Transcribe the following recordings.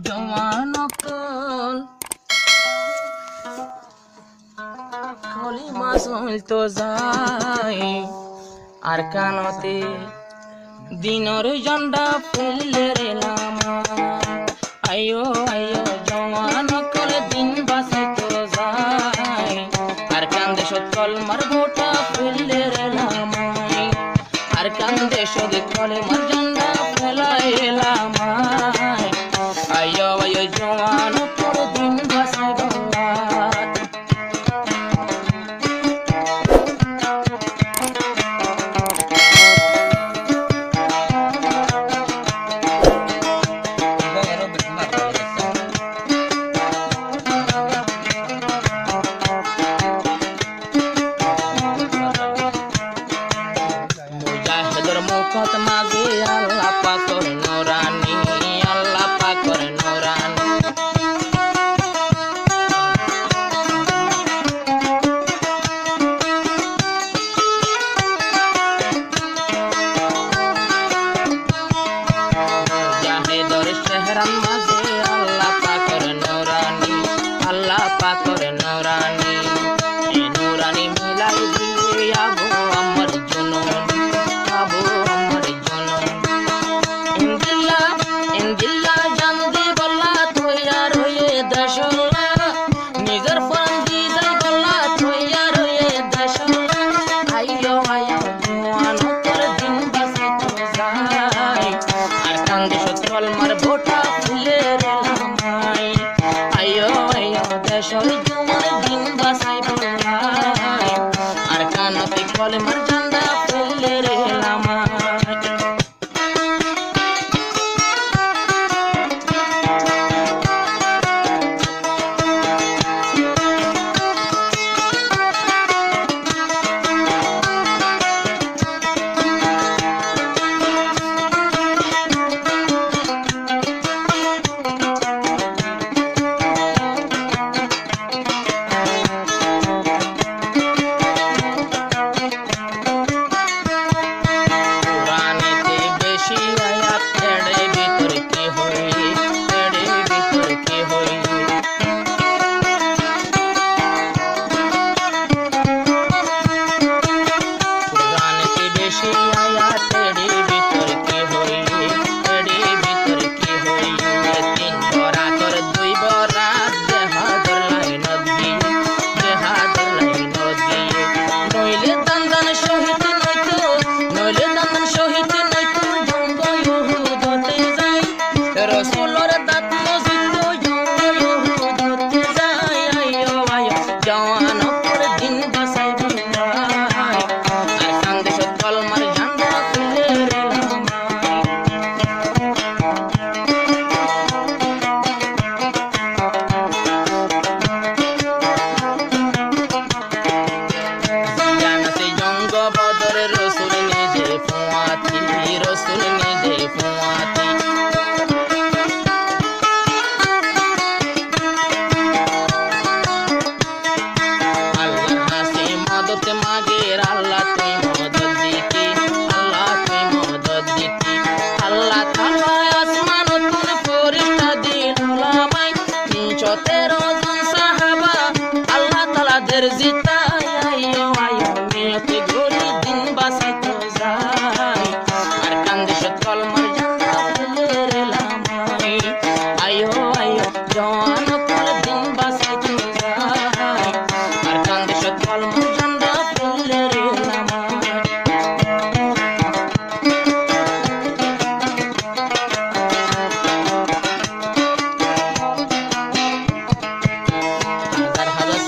জওয়ান অকল কলিমা চলতো যায় আর কানতে দিনর জন্ডা ফেললে রে লামা আয়ো আয়ো জওয়ান অকল দিন বাঁচাইতো যায় আর কান্দে সদ কলমার বোটা ফেললে রে লামা আর কান্দে সদ কলমার জন্ডা ফেলাই লামা আয়ো আয়ো জওয়ান অকল দিন বাঁচাই গঙ্গা মুখত মাঝে আল্লাহ পাকর নোরানি আল্লাহ পাকর নোরানি জাহেদর শেহরান মাঝে আল্লাহ পাকর নোরানি আল্লাহ পাকর নোরানি এই নোরানি মিলাই দিয়ে আবু আমার জননী আবু আমার জননী ইন্দিল্লা জানদি বল্লা তৈয়ার হয়ে দেশলা নিজের ফোন দি যাই বল্লা তৈয়ার হয়ে দেশলা আইয়ো আইয়ো জওয়ান তোর দিন বাঁচাইতো যায় আর কান্দে সত্রল মার ভোটা ফুলে রে লামাই আইয়ো আইয়ো দেশল জওয়ান দিন বাঁচাইতো যায় আর কানতে কলমার ঝান্ডা ফুলে রে লামাই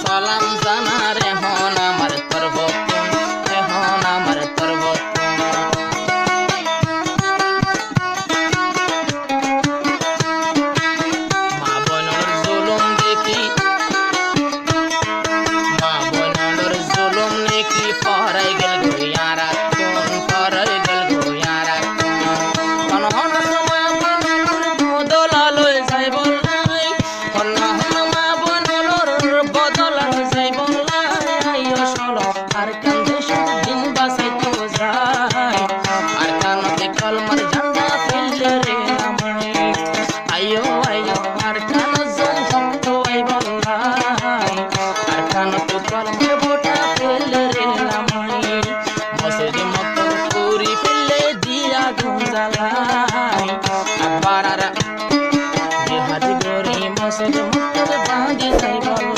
সালাম জানারে জানো তো কলমে বোটা ফেলে রে লামাই মসজিদ মতো পুরি ফেলে দিয়া গুঞ্জালাই আবার আর জিহাদ করি মসজিদ মতো বাঁধি যাই বল